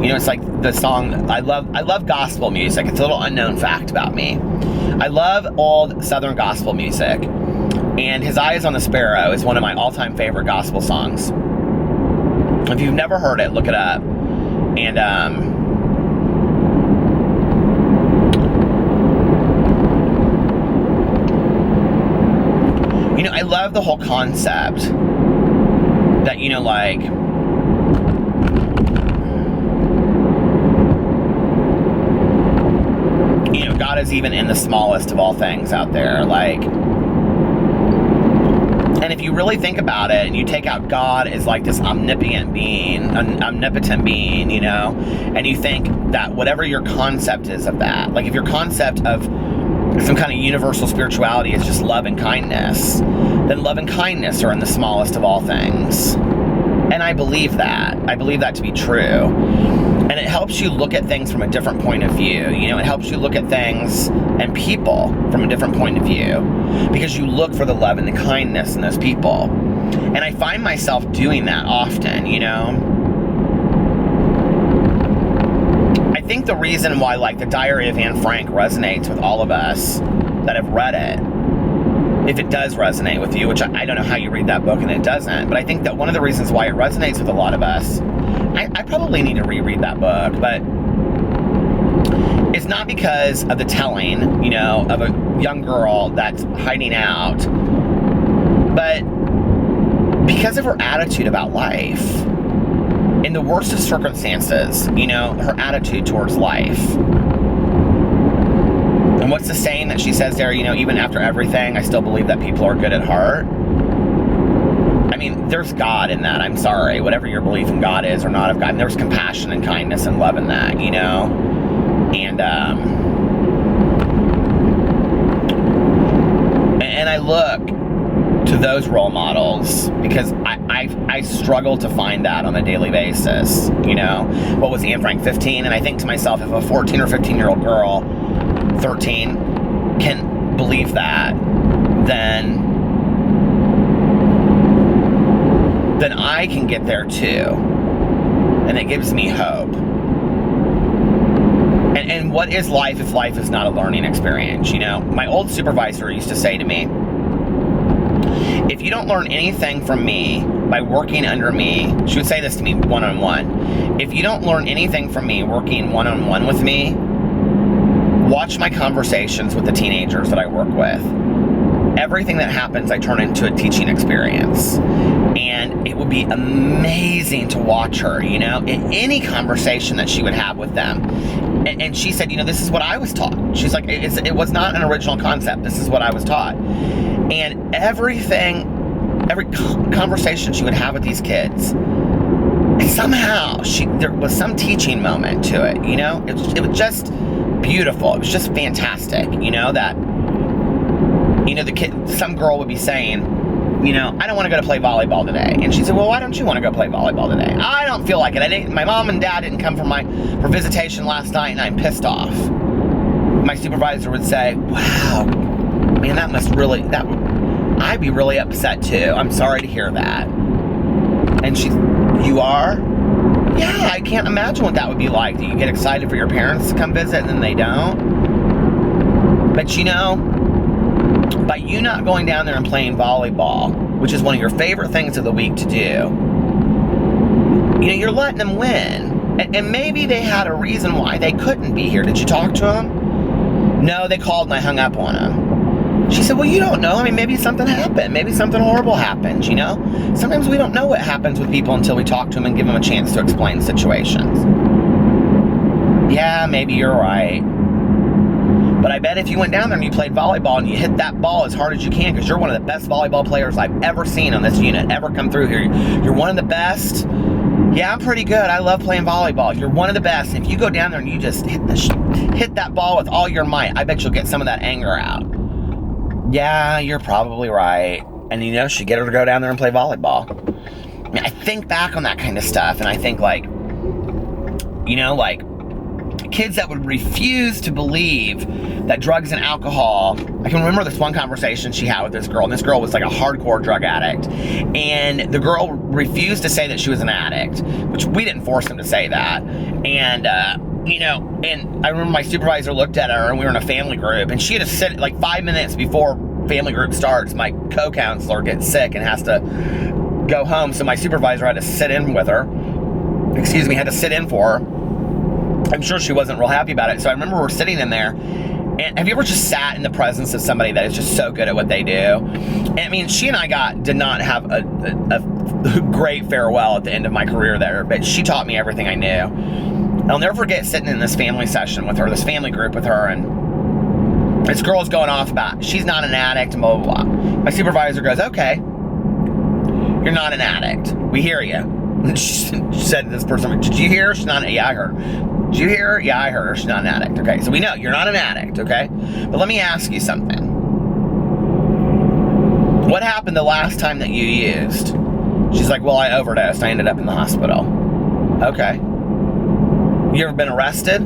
it's like the song, I love gospel music. It's a little unknown fact about me. I love old Southern gospel music. And His Eyes on the Sparrow is one of my all-time favorite gospel songs. If you've never heard it, look it up. And I love the whole concept that, God is even in the smallest of all things out there, and if you really think about it, and you take out God as like this omnipotent being, and you think that whatever your concept is of that, like if your concept of some kind of universal spirituality is just love and kindness, then love and kindness are in the smallest of all things. And I believe that. I believe that to be true. And it helps you look at things from a different point of view. It helps you look at things and people from a different point of view, because you look for the love and the kindness in those people. And I find myself doing that often, I think the reason why, like, the Diary of Anne Frank resonates with all of us that have read it, if it does resonate with you, which I don't know how you read that book and it doesn't, but I think that one of the reasons why it resonates with a lot of us, I probably need to reread that book, but it's not because of the telling, of a young girl that's hiding out, but because of her attitude about life. In the worst of circumstances, her attitude towards life. And what's the saying that she says there, even after everything, I still believe that people are good at heart? I mean, there's God in that, I'm sorry. Whatever your belief in God is or not of God, and there's compassion and kindness and love in that, And, and I look to those role models because I struggle to find that on a daily basis. What was Anne Frank, 15? And I think to myself, if a 14 or 15-year-old girl, 13, can believe that, then I can get there too. And it gives me hope. And what is life if life is not a learning experience? My old supervisor used to say to me, if you don't learn anything from me by working under me, she would say this to me one-on-one, if you don't learn anything from me working one-on-one with me, watch my conversations with the teenagers that I work with. Everything that happens, I turn into a teaching experience. And it would be amazing to watch her, in any conversation that she would have with them. And she said, this is what I was taught. She's like, it was not an original concept. This is what I was taught. And every conversation she would have with these kids, somehow there was some teaching moment to it, it was just beautiful. It was just fantastic, that you know, some girl would be saying, you know, I don't want to go to play volleyball today. And she said, well, why don't you want to go play volleyball today? I don't feel like it. My mom and dad didn't come for visitation last night, and I'm pissed off. My supervisor would say, wow, man, I'd be really upset too. I'm sorry to hear that. And you are? Yeah, I can't imagine what that would be like. Do you get excited for your parents to come visit and then they don't? But you know, by you not going down there and playing volleyball, which is one of your favorite things of the week to do, you know, you're letting them win. And maybe they had a reason why they couldn't be here. Did you talk to them? No, they called and I hung up on them. She said, well, you don't know. I mean, maybe something happened. Maybe something horrible happened, you know? Sometimes we don't know what happens with people until we talk to them and give them a chance to explain situations. Yeah, maybe you're right. But I bet if you went down there and you played volleyball and you hit that ball as hard as you can, because you're one of the best volleyball players I've ever seen on this unit, ever come through here. You're one of the best. Yeah, I'm pretty good. I love playing volleyball. You're one of the best. If you go down there and you just hit that ball with all your might, I bet you'll get some of that anger out. Yeah, you're probably right. And you know, she get her to go down there and play volleyball. I mean, I think back on that kind of stuff, and I think like, you know, like kids that would refuse to believe that drugs and alcohol. I can remember this one conversation she had with this girl, and this girl was like a hardcore drug addict, and the girl refused to say that she was an addict, which we didn't force them to say that. And you know, and I remember my supervisor looked at her, and we were in a family group, and she had to sit like 5 minutes before family group starts. My co-counselor gets sick and has to go home, so my supervisor had to sit in with her. Had to sit in for her. I'm sure she wasn't real happy about it. So I remember we're sitting in there, and have you ever just sat in the presence of somebody that is just so good at what they do? And I mean, she and I did not have a great farewell at the end of my career there, but she taught me everything I knew. I'll never forget sitting in this family session with her, this family group with her, and this girl's going off about she's not an addict and blah, blah, blah. My supervisor goes, okay, you're not an addict. We hear you. And she said to this person, did you hear her? She's not, yeah, I heard her. Did you hear her? Yeah, I heard her. She's not an addict. Okay, so we know you're not an addict, okay? But let me ask you something. What happened the last time that you used? She's like, well, I overdosed. I ended up in the hospital. Okay. You ever been arrested?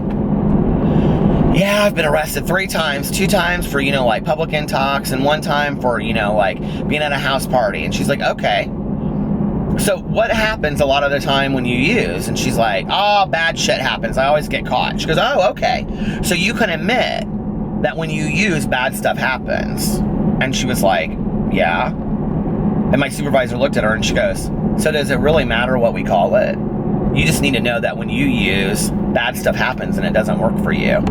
Yeah, I've been arrested 3 times. 2 times for, you know, like public intox, and 1 time for, you know, like being at a house party. And she's like, okay. So what happens a lot of the time when you use? And she's like, oh, bad shit happens. I always get caught. She goes, oh, okay. So you can admit that when you use, bad stuff happens. And she was like, yeah. And my supervisor looked at her and she goes, so does it really matter what we call it? You just need to know that when you use, bad stuff happens and it doesn't work for you.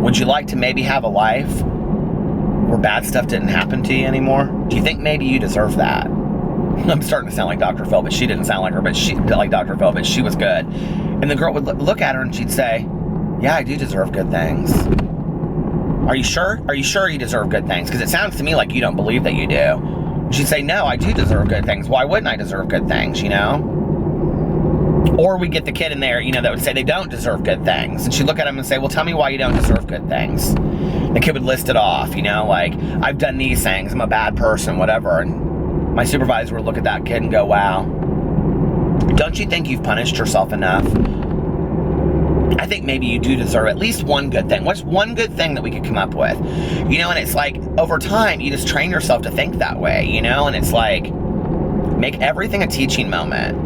Would you like to maybe have a life where bad stuff didn't happen to you anymore? Do you think maybe you deserve that? I'm starting to sound like Dr. Phil, but she didn't sound like her, but she like Dr. Phil, but she was good. And the girl would look at her and she'd say, yeah, I do deserve good things. Are you sure? Are you sure you deserve good things? Because it sounds to me like you don't believe that you do. She'd say, no, I do deserve good things. Why wouldn't I deserve good things, you know? Or we get the kid in there, you know, that would say they don't deserve good things. And she'd look at him and say, well, tell me why you don't deserve good things. The kid would list it off, you know, like, I've done these things, I'm a bad person, whatever. And my supervisor would look at that kid and go, wow, don't you think you've punished yourself enough? I think maybe you do deserve at least one good thing. What's one good thing that we could come up with? You know, and it's like, over time, you just train yourself to think that way, you know? And it's like, make everything a teaching moment.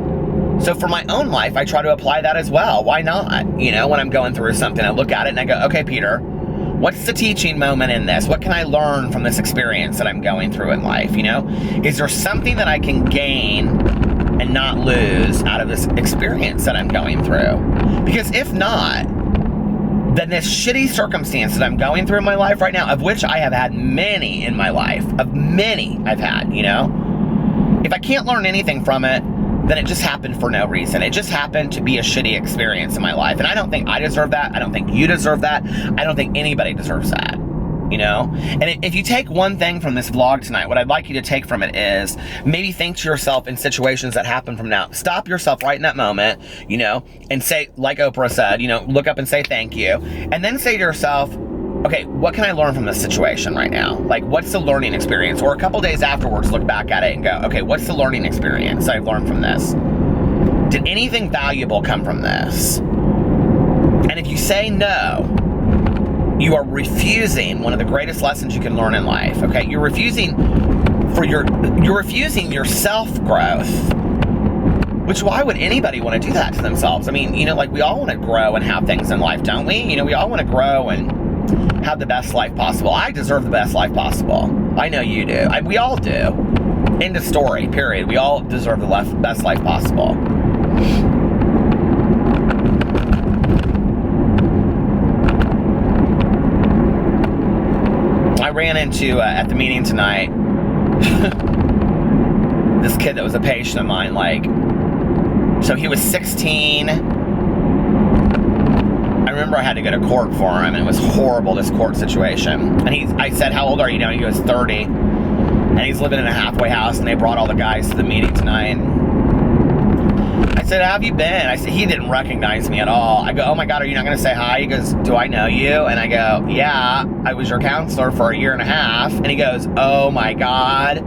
So for my own life, I try to apply that as well. Why not? You know, when I'm going through something, I look at it and I go, okay, Peter, what's the teaching moment in this? What can I learn from this experience that I'm going through in life, you know? Is there something that I can gain and not lose out of this experience that I'm going through? Because if not, then this shitty circumstance that I'm going through in my life right now, of which I have had many in my life, of many I've had, you know? If I can't learn anything from it, then it just happened for no reason. It just happened to be a shitty experience in my life. And I don't think I deserve that. I don't think you deserve that. I don't think anybody deserves that, you know? And if you take one thing from this vlog tonight, what I'd like you to take from it is maybe think to yourself in situations that happen from now. Stop yourself right in that moment, you know, and say, like Oprah said, you know, look up and say thank you. And then say to yourself, okay, what can I learn from this situation right now? Like, what's the learning experience? Or a couple days afterwards, look back at it and go, okay, what's the learning experience I've learned from this? Did anything valuable come from this? And if you say no, you are refusing one of the greatest lessons you can learn in life, okay? You're refusing your self-growth. Which, why would anybody want to do that to themselves? I mean, like, we all want to grow and have things in life, don't we? We all want to grow and have the best life possible. I deserve the best life possible. I know you do. We all do. End of story, period. We all deserve the best life possible. I ran into, at the meeting tonight, this kid that was a patient of mine, like, so he was 16. I remember I had to go to court for him, and it was horrible, this court situation. And I said, how old are you now? He goes, 30. And he's living in a halfway house, and they brought all the guys to the meeting tonight. I said, how have you been? I said, he didn't recognize me at all. I go, oh my God, are you not going to say hi? He goes, do I know you? And I go, yeah, I was your counselor for 1.5 years. And he goes, oh my God.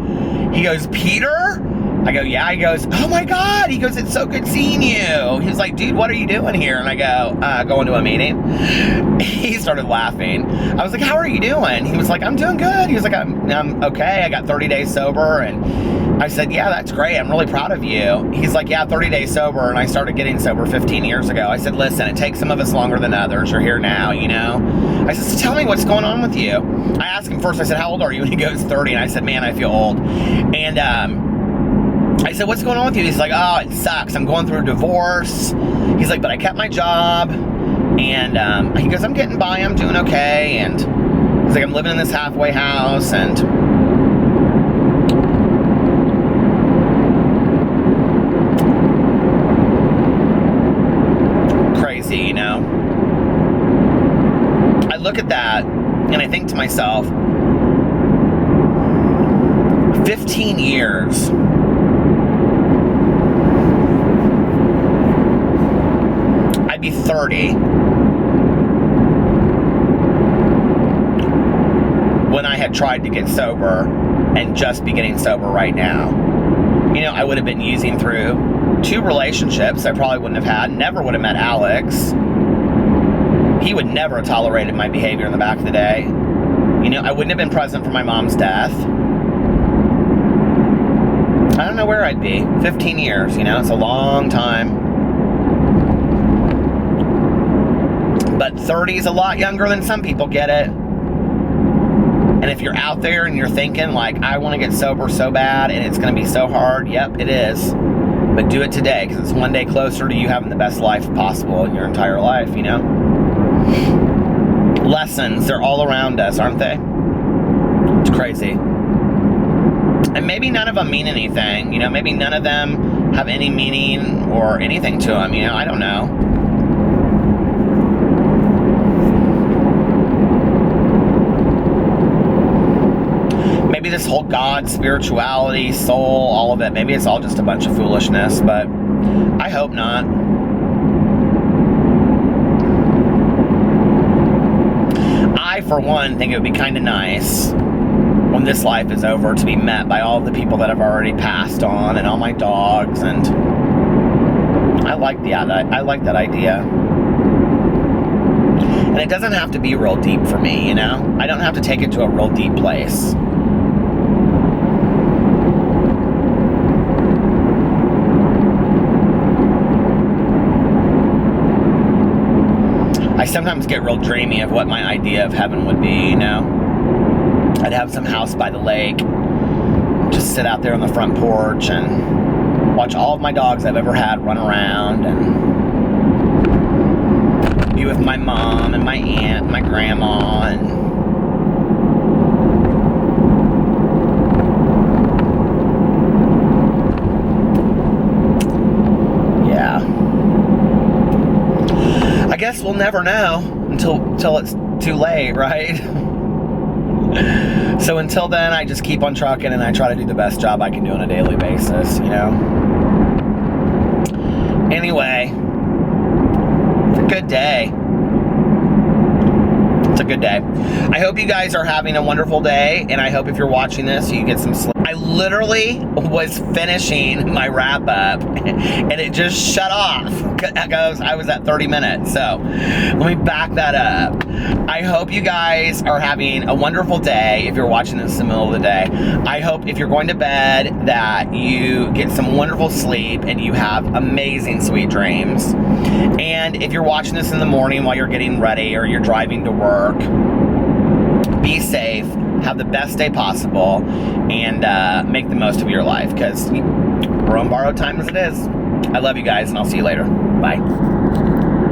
He goes, Peter? I go, yeah. He goes, oh my God. He goes, it's so good seeing you. He's like, dude, what are you doing here? And I go, going to a meeting. He started laughing. I was like, how are you doing? He was like, I'm doing good. He was like, I'm okay. I got 30 days sober. And I said, yeah, that's great. I'm really proud of you. He's like, yeah, 30 days sober. And I started getting sober 15 years ago. I said, listen, it takes some of us longer than others. You're here now, I said, so tell me what's going on with you. I asked him first, I said, how old are you? And he goes, 30. And I said, man, I feel old. And, I said, what's going on with you? He's like, oh, it sucks. I'm going through a divorce. He's like, but I kept my job. And he goes, I'm getting by. I'm doing okay. And he's like, I'm living in this halfway house. And crazy, I look at that and I think to myself, 15 years. I'd be 30 when I had tried to get sober and just be getting sober right now. I would have been using through 2 relationships I probably wouldn't have had, never would have met Alex. He would never have tolerated my behavior in the back of the day. I wouldn't have been present for my mom's death. I don't know where I'd be. 15 years, it's a long time. But 30 is a lot younger than some people get it. And if you're out there and you're thinking, like, I want to get sober so bad and it's going to be so hard, yep, it is. But do it today, because it's one day closer to you having the best life possible in your entire life, Lessons, they're all around us, aren't they? It's crazy. And maybe none of them mean anything, maybe none of them have any meaning or anything to them, I don't know. Maybe this whole God, spirituality, soul, all of it, maybe it's all just a bunch of foolishness, but I hope not. I, for one, think it would be kind of nice when this life is over to be met by all the people that have already passed on and all my dogs, and I like that idea. And it doesn't have to be real deep for me, I don't have to take it to a real deep place. I sometimes get real dreamy of what my idea of heaven would be, I'd have some house by the lake, just sit out there on the front porch and watch all of my dogs I've ever had run around, and be with my mom and my aunt and my grandma, and yeah. I guess we'll never know until it's too late, right? So until then, I just keep on trucking and I try to do the best job I can do on a daily basis, Anyway, it's a good day. It's a good day. I hope you guys are having a wonderful day, and I hope if you're watching this, you get some sleep. I literally was finishing my wrap up, and it just shut off because I was at 30 minutes. So let me back that up. I hope you guys are having a wonderful day if you're watching this in the middle of the day. I hope if you're going to bed that you get some wonderful sleep and you have amazing sweet dreams. And if you're watching this in the morning while you're getting ready or you're driving to work, be safe, have the best day possible, and make the most of your life, because we're on borrowed time as it is. I love you guys, and I'll see you later. Bye.